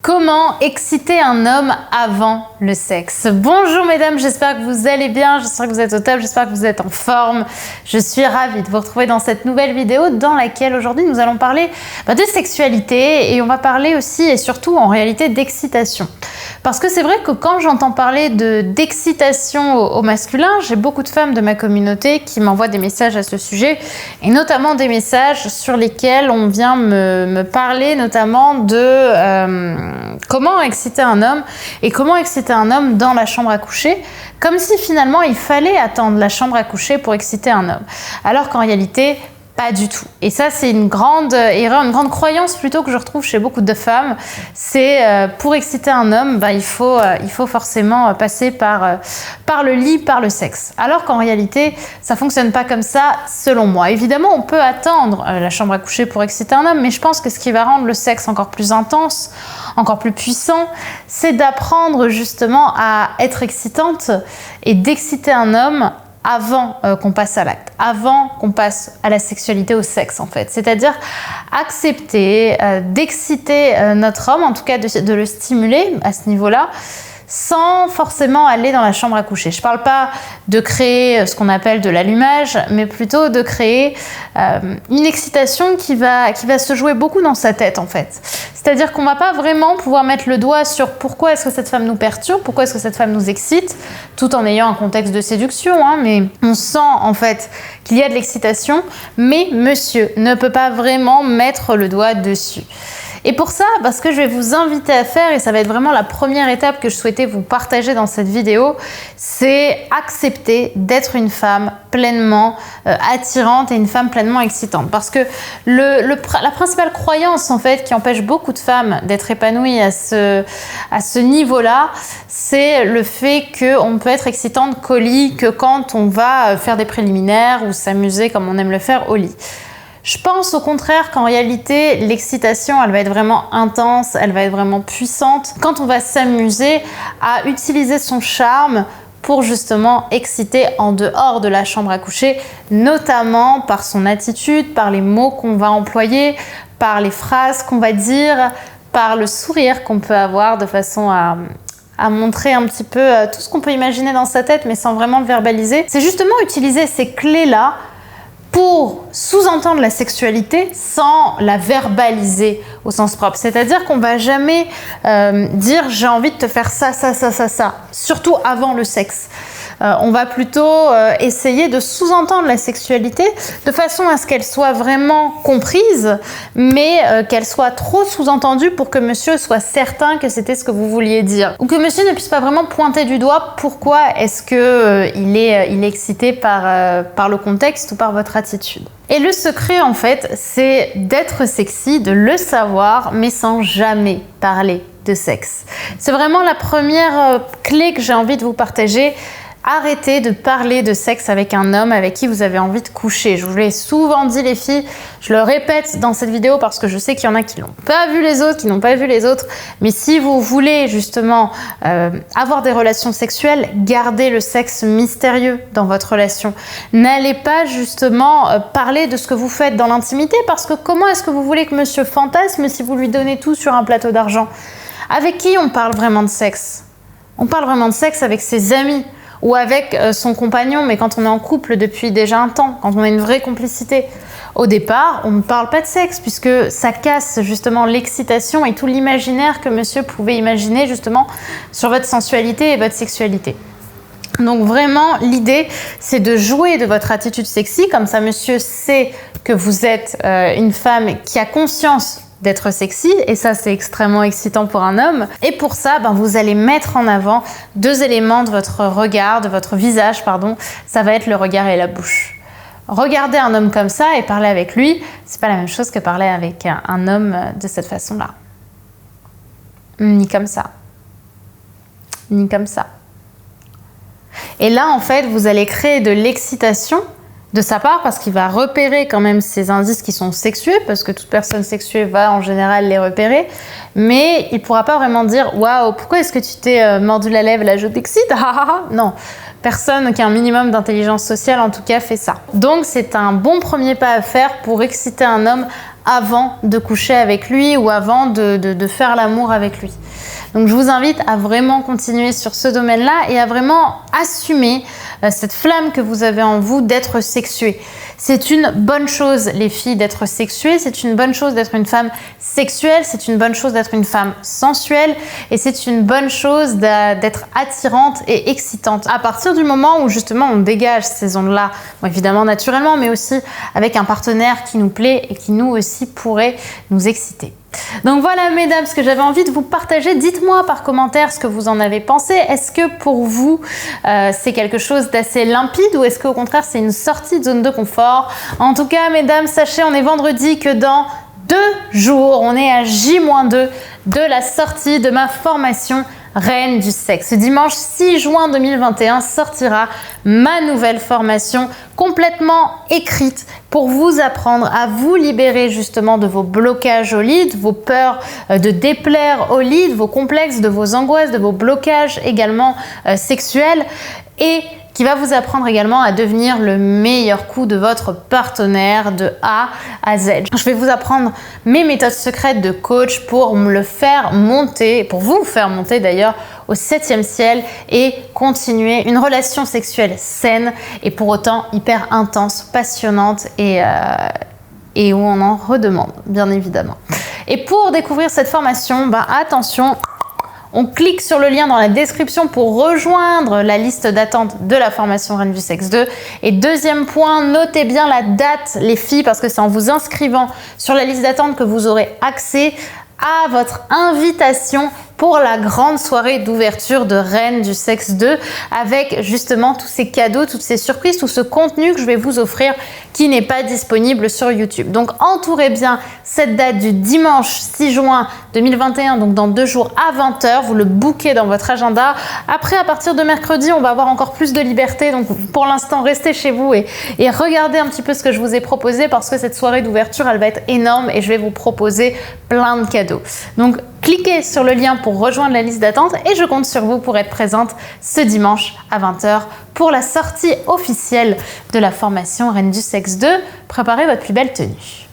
Comment exciter un homme avant le sexe? Bonjour mesdames, j'espère que vous allez bien, j'espère que vous êtes au top, j'espère que vous êtes en forme. Je suis ravie de vous retrouver dans cette nouvelle vidéo dans laquelle aujourd'hui nous allons parler de sexualité et on va parler aussi et surtout en réalité d'excitation. Parce que c'est vrai que quand j'entends parler d'excitation au masculin, j'ai beaucoup de femmes de ma communauté qui m'envoient des messages à ce sujet et notamment des messages sur lesquels on vient me parler notamment de comment exciter un homme et comment exciter un homme dans la chambre à coucher, comme si finalement il fallait attendre la chambre à coucher pour exciter un homme. Alors qu'en réalité, pas du tout. Et ça, c'est une grande erreur, une grande croyance plutôt que je retrouve chez beaucoup de femmes. C'est pour exciter un homme, il faut forcément passer par le lit, par le sexe. Alors qu'en réalité, ça fonctionne pas comme ça, selon moi. Évidemment, on peut attendre la chambre à coucher pour exciter un homme, mais je pense que ce qui va rendre le sexe encore plus intense, encore plus puissant, c'est d'apprendre justement à être excitante et d'exciter un homme avant qu'on passe à l'acte, avant qu'on passe à la sexualité, au sexe en fait. C'est-à-dire accepter d'exciter notre homme, en tout cas de le stimuler à ce niveau-là, sans forcément aller dans la chambre à coucher. Je ne parle pas de créer ce qu'on appelle de l'allumage, mais plutôt de créer une excitation qui va se jouer beaucoup dans sa tête en fait. C'est-à-dire qu'on ne va pas vraiment pouvoir mettre le doigt sur pourquoi est-ce que cette femme nous perturbe, pourquoi est-ce que cette femme nous excite, tout en ayant un contexte de séduction, mais on sent en fait qu'il y a de l'excitation, mais monsieur ne peut pas vraiment mettre le doigt dessus. Et pour ça, ce que je vais vous inviter à faire, et ça va être vraiment la première étape que je souhaitais vous partager dans cette vidéo, c'est accepter d'être une femme pleinement attirante et une femme pleinement excitante. Parce que la principale croyance en fait qui empêche beaucoup de femmes d'être épanouies à ce niveau-là, c'est le fait qu'on peut être excitante qu'au lit, que quand on va faire des préliminaires ou s'amuser comme on aime le faire au lit. Je pense au contraire qu'en réalité, l'excitation, elle va être vraiment intense, elle va être vraiment puissante quand on va s'amuser à utiliser son charme pour justement exciter en dehors de la chambre à coucher, notamment par son attitude, par les mots qu'on va employer, par les phrases qu'on va dire, par le sourire qu'on peut avoir de façon à montrer un petit peu tout ce qu'on peut imaginer dans sa tête mais sans vraiment le verbaliser. C'est justement utiliser ces clés-là pour sous-entendre la sexualité sans la verbaliser au sens propre. C'est-à-dire qu'on va jamais dire « j'ai envie de te faire ça, surtout avant le sexe. On va plutôt essayer de sous-entendre la sexualité de façon à ce qu'elle soit vraiment comprise, mais qu'elle soit trop sous-entendue pour que monsieur soit certain que c'était ce que vous vouliez dire. Ou que monsieur ne puisse pas vraiment pointer du doigt pourquoi est-ce qu'il est excité par le contexte ou par votre attitude. Et le secret en fait, c'est d'être sexy, de le savoir, mais sans jamais parler de sexe. C'est vraiment la première clé que j'ai envie de vous partager. Arrêtez de parler de sexe avec un homme avec qui vous avez envie de coucher. Je vous l'ai souvent dit les filles, je le répète dans cette vidéo parce que je sais qu'il y en a qui n'ont pas vu les autres, qui n'ont pas vu les autres. Mais si vous voulez justement avoir des relations sexuelles, gardez le sexe mystérieux dans votre relation. N'allez pas justement parler de ce que vous faites dans l'intimité parce que comment est-ce que vous voulez que monsieur fantasme si vous lui donnez tout sur un plateau d'argent? Avec qui on parle vraiment de sexe? On parle vraiment de sexe avec ses amis ou avec son compagnon, mais quand on est en couple depuis déjà un temps, quand on a une vraie complicité. Au départ, on ne parle pas de sexe, puisque ça casse justement l'excitation et tout l'imaginaire que monsieur pouvait imaginer justement sur votre sensualité et votre sexualité. Donc vraiment, l'idée, c'est de jouer de votre attitude sexy, comme ça monsieur sait que vous êtes une femme qui a conscience d'être sexy, et ça c'est extrêmement excitant pour un homme. Et pour ça, vous allez mettre en avant deux éléments de votre regard, de votre visage, ça va être le regard et la bouche. Regarder un homme comme ça et parler avec lui, c'est pas la même chose que parler avec un homme de cette façon-là. Ni comme ça. Ni comme ça. Et là, en fait, vous allez créer de l'excitation de sa part parce qu'il va repérer quand même ces indices qui sont sexués, parce que toute personne sexuée va en général les repérer, mais il ne pourra pas vraiment dire « Waouh, pourquoi est-ce que tu t'es mordu la lèvre, là je t'excite ?» Non, personne qui a un minimum d'intelligence sociale en tout cas fait ça. Donc c'est un bon premier pas à faire pour exciter un homme avant de coucher avec lui ou avant de faire l'amour avec lui. Donc je vous invite à vraiment continuer sur ce domaine-là et à vraiment assumer cette flamme que vous avez en vous d'être sexuée. C'est une bonne chose, les filles, d'être sexuées, c'est une bonne chose d'être une femme sexuelle, c'est une bonne chose d'être une femme sensuelle et c'est une bonne chose d'être attirante et excitante. À partir du moment où justement on dégage ces ondes-là, bon, évidemment naturellement, mais aussi avec un partenaire qui nous plaît et qui nous aussi pourrait nous exciter. Donc voilà mesdames, ce que j'avais envie de vous partager. Dites-moi par commentaire ce que vous en avez pensé. Est-ce que pour vous c'est quelque chose d'assez limpide ou est-ce qu'au contraire c'est une sortie de zone de confort? En tout cas mesdames, sachez, on est vendredi, que dans 2 jours, on est à J-2 de la sortie de ma formation Reine du sexe. Dimanche 6 juin 2021 sortira ma nouvelle formation complètement écrite pour vous apprendre à vous libérer justement de vos blocages au lit, de vos peurs de déplaire au lit, de vos complexes, de vos angoisses, de vos blocages également sexuels, et qui va vous apprendre également à devenir le meilleur coup de votre partenaire de A à Z. Je vais vous apprendre mes méthodes secrètes de coach pour me le faire monter, pour vous faire monter d'ailleurs au 7e ciel et continuer une relation sexuelle saine et pour autant hyper intense, passionnante et où on en redemande, bien évidemment. Et pour découvrir cette formation, attention, on clique sur le lien dans la description pour rejoindre la liste d'attente de la formation Reine du sexe 2. Et deuxième point, notez bien la date les filles, parce que c'est en vous inscrivant sur la liste d'attente que vous aurez accès à votre invitation pour la grande soirée d'ouverture de Reine du sexe 2 avec justement tous ces cadeaux, toutes ces surprises, tout ce contenu que je vais vous offrir qui n'est pas disponible sur YouTube. Donc entourez bien cette date du dimanche 6 juin 2021, donc dans 2 jours à 20 h, vous le bookez dans votre agenda. Après, à partir de mercredi, on va avoir encore plus de liberté, donc pour l'instant restez chez vous et regardez un petit peu ce que je vous ai proposé, parce que cette soirée d'ouverture, elle va être énorme et je vais vous proposer plein de cadeaux. Donc cliquez sur le lien pour rejoindre la liste d'attente et je compte sur vous pour être présente ce dimanche à 20 h pour la sortie officielle de la formation Reine du sexe 2. Préparez votre plus belle tenue.